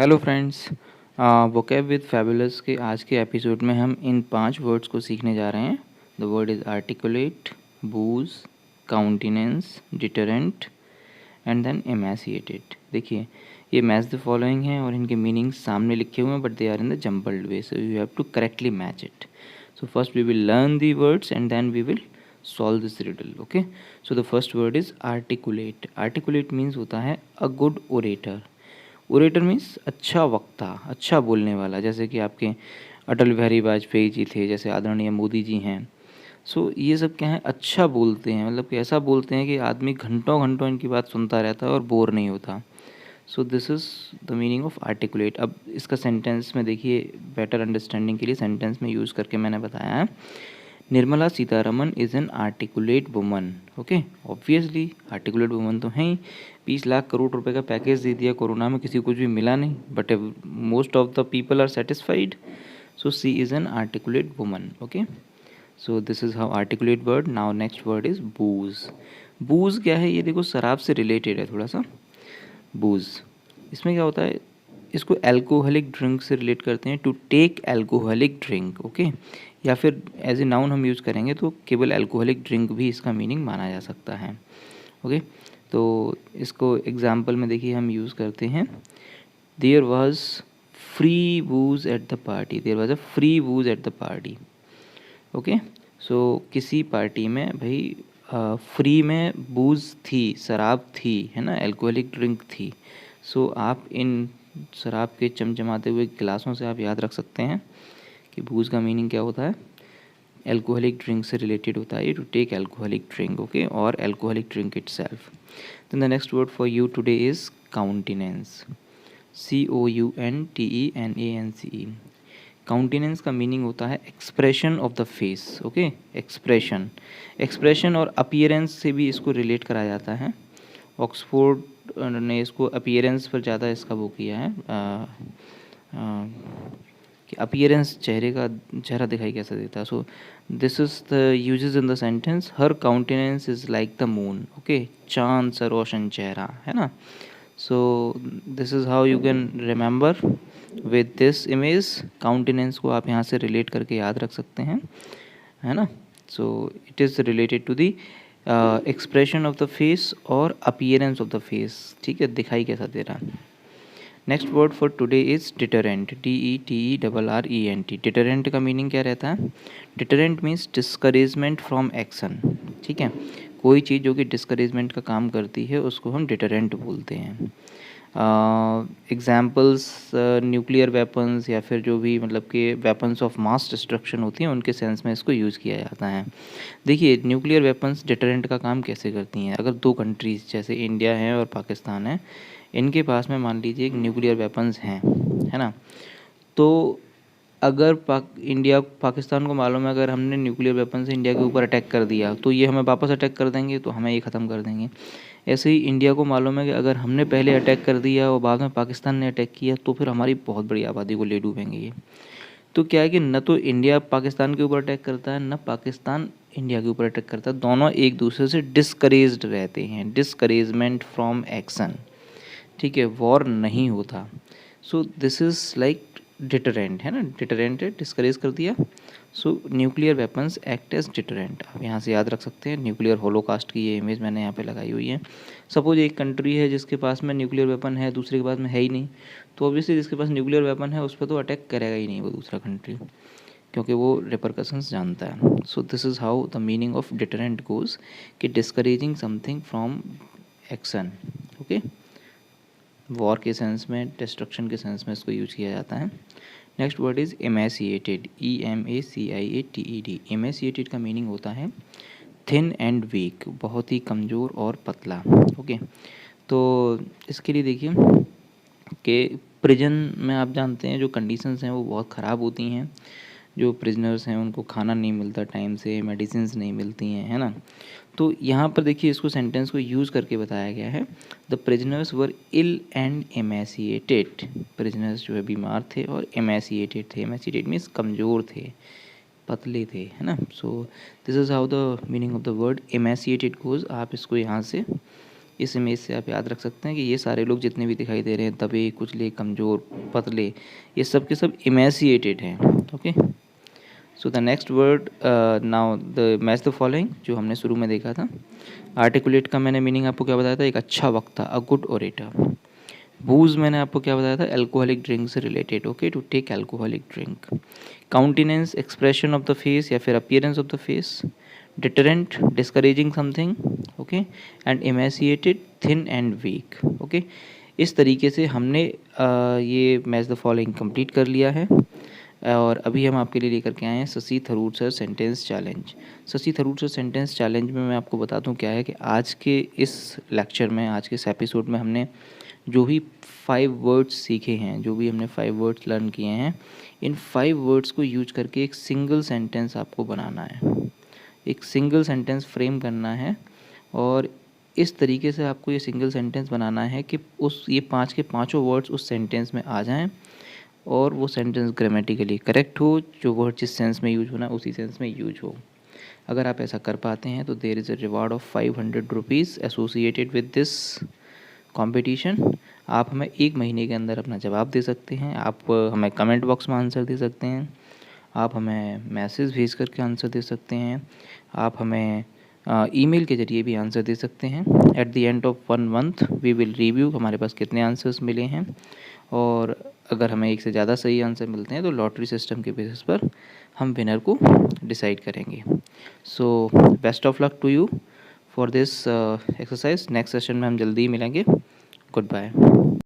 Hello friends, vocab with fabulous के आज के एपिसोड में हम इन 5 वर्ड्स को सीखने जा रहे हैं। The word is articulate, booze, countenance, deterrent and then emaciated. देखिए, ये मैच द फॉलोइंग हैं और इनके मीनिंग्स सामने लिखे हुए हैं, but they are in the jumbled way, so you have to correctly match it. So first we will learn the words and then we will solve this riddle. Okay, so the first word is articulate. Articulate means होता है a good orator. Orator means अच्छा वक्ता, अच्छा बोलने वाला, जैसे कि आपके अटल बिहारी वाजपेयी जी थे, जैसे आदरणीय मोदी जी हैं. सो ये सब क्या है, अच्छा बोलते हैं, मतलब कि ऐसा बोलते हैं कि आदमी घंटों घंटों इनकी बात सुनता रहता है और बोर नहीं होता. So this is the meaning of articulate. अब इसका सेंटेंस में देखिए, बेटर अंडरस्टैंडिंग के लिए सेंटेंस में यूज़ करके मैंने बताया है. Nirmala Sitharaman is an articulate woman. Okay, obviously articulate woman तो हैं ही. 20 लाख करोड़ रुपए का पैकेज दे दिया, कोरोना में किसी को कुछ भी मिला नहीं, but most of the people are satisfied. So she is an articulate woman. Okay, so this is how articulate word. Now next word is booze. Booze क्या है, ये देखो शराब से रिलेटेड है थोड़ा सा. बूज, इसमें क्या होता है, इसको एल्कोहलिक ड्रिंक से रिलेट करते हैं, to take alcoholic drink. Okay, या फिर एज ए नाउन हम यूज़ करेंगे तो केवल एल्कोहलिक ड्रिंक भी इसका मीनिंग माना जा सकता है. ओके, तो इसको एग्जाम्पल में देखिए हम यूज़ करते हैं. There was free booze at the party. There was a free booze at the party. Okay, so किसी पार्टी में भाई फ्री में बूज थी, शराब थी, है ना, एल्कोहलिक ड्रिंक थी. सो आप इन शराब के चमचमाते हुए गिलासों से आप याद रख सकते हैं कि बूज का मीनिंग क्या होता है. एल्कोहलिक ड्रिंक से रिलेटेड होता है, to take alcoholic drink. Okay, और alcoholic drink itself. Then the next word for you today is countenance. COUNTENANCE. Countenance का मीनिंग होता है expression of the face. Okay, expression. Expression और अपीयरेंस से भी इसको रिलेट करा जाता है. ऑक्सफोर्ड ने इसको अपीयरेंस पर ज़्यादा इसका वो किया है कि अपीयरेंस चेहरा दिखाई कैसा देता है. So this is the uses in the sentence. Her countenance is like the moon. Okay, चांद सा रोशन चेहरा, है ना. So this is how you can remember with this image. Countenance को आप यहाँ से रिलेट करके याद रख सकते हैं, है ना. So it is related to the expression of the face और अपीयरेंस ऑफ द फेस. ठीक है, दिखाई कैसा दे रहा है. Next word for today is deterrent. DETERRENT. Deterrent का मीनिंग क्या रहता है. Deterrent means discouragement from action. ठीक है, कोई चीज़ जो कि डिस्करेजमेंट का काम करती है उसको हम डिटरेंट बोलते हैं. एग्जाम्पल्स न्यूक्लियर वेपन्स या फिर जो भी मतलब कि वेपन्स ऑफ मास डिस्ट्रक्शन होती हैं उनके सेंस में इसको यूज़ किया जाता है. देखिए, न्यूक्लियर वेपन्स डिटरेंट का काम कैसे करती हैं. अगर दो कंट्रीज़ जैसे इंडिया है और पाकिस्तान है, इनके पास में मान लीजिए एक न्यूक्लियर वेपन्स हैं, है ना. तो अगर इंडिया पाकिस्तान को मालूम है अगर हमने न्यूक्लियर वेपन से इंडिया के ऊपर अटैक कर दिया तो ये हमें वापस अटैक कर देंगे, तो हमें ये ख़त्म कर देंगे. ऐसे ही इंडिया को मालूम है कि अगर हमने पहले अटैक कर दिया और बाद में पाकिस्तान ने अटैक किया तो फिर हमारी बहुत बड़ी आबादी को ले डूबेंगे ये. तो क्या है कि न तो इंडिया पाकिस्तान के ऊपर अटैक करता है, न पाकिस्तान इंडिया के ऊपर अटैक करता है. दोनों एक दूसरे से डिस्करेज्ड रहते हैं. Discouragement from action. ठीक है, वॉर नहीं होता. So this is like deterrent, है ना. डिटरेंट है, डिस्करेज कर दिया. So nuclear weapons act as deterrent. आप यहाँ से याद रख सकते हैं. न्यूक्लियर होलोकास्ट की ये इमेज मैंने यहाँ पे लगाई हुई है. सपोज एक कंट्री है जिसके पास में न्यूक्लियर वेपन है, दूसरे के पास में है ही नहीं, तो ऑब्वियसली जिसके पास न्यूक्लियर वेपन है उस पर तो अटैक करेगा ही नहीं वो दूसरा कंट्री, क्योंकि वो रिपरकशंस जानता है. So this is how the meaning of deterrent goes, कि discouraging something from action. Okay, war के सेंस में, डिस्ट्रक्शन के सेंस में इसको यूज किया जाता है. Next word is emaciated. EMACIATED. Emaciated का मीनिंग होता है थिन एंड वीक, बहुत ही कमज़ोर और पतला. ओके, तो इसके लिए देखिए कि प्रिजन में आप जानते हैं जो कंडीशंस हैं वो बहुत ख़राब होती हैं. जो प्रिजनर्स हैं उनको खाना नहीं मिलता टाइम से, मेडिसिन्स नहीं मिलती हैं, है ना. तो यहाँ पर देखिए इसको सेंटेंस को यूज़ करके बताया गया है. The prisoners were ill and emaciated. Prisoners जो है बीमार थे और एमेसिएटेड थे. एमेसिएटेड मीन्स कमज़ोर थे, पतले थे, है ना. So this is how the meaning of the word emaciated goes. आप इसको यहाँ से इस इमेज से आप याद रख सकते हैं कि ये सारे लोग जितने भी दिखाई दे रहे हैं, दबे, कुचले, कमज़ोर, पतले, ये सब के सब इमेसिएटेड हैं। Okay, so the next word now the match the following, जो हमने शुरू में देखा था। आर्टिकुलेट का मैंने मीनिंग आपको क्या बताया था, एक अच्छा वक्ता, अ गुड ओरेटर। बूज मैंने आपको क्या बताया था, एल्कोहलिक ड्रिंक से related. Okay, to take alcoholic drink. Countenance, expression of the face या फिर appearance of the face. Deterrent, discouraging something. Okay, and emaciated, thin and weak. Okay, इस तरीके से हमने ये मैच द फॉलोइंग कंप्लीट कर लिया है। और अभी हम आपके लिए लेकर के आए हैं Shashi Tharoor sir sentence challenge. Shashi Tharoor sir sentence challenge में मैं आपको बता दूं क्या है कि आज के इस लेक्चर में, आज के इस एपिसोड में हमने जो भी 5 वर्ड्स सीखे हैं, जो भी हमने 5 वर्ड्स लर्न किए हैं, इन 5 वर्ड्स को यूज करके एक सिंगल सेंटेंस आपको बनाना है, एक सिंगल सेंटेंस फ्रेम करना है। और इस तरीके से आपको ये सिंगल सेंटेंस बनाना है कि उस ये 5 के पाँचों वर्ड्स उस सेंटेंस में आ जाएं और वो सेंटेंस ग्रामेटिकली करेक्ट हो, जो वर्ड जिस सेंस में यूज होना उसी सेंस में यूज हो। अगर आप ऐसा कर पाते हैं तो there is a reward of 500 rupees associated with this competition. आप हमें 1 महीने के अंदर अपना जवाब दे सकते हैं, आप हमें कमेंट बॉक्स में आंसर दे सकते हैं, आप हमें मैसेज भेज करके आंसर दे सकते हैं, आप हमें ईमेल के ज़रिए भी आंसर दे सकते हैं। At the end of 1 month we will review हमारे पास कितने आंसर्स मिले हैं, और अगर हमें एक से ज़्यादा सही आंसर मिलते हैं तो लॉटरी सिस्टम के बेसिस पर हम विनर को डिसाइड करेंगे। So best of luck to you for this exercise. Next session में हम जल्दी ही मिलेंगे। Good bye.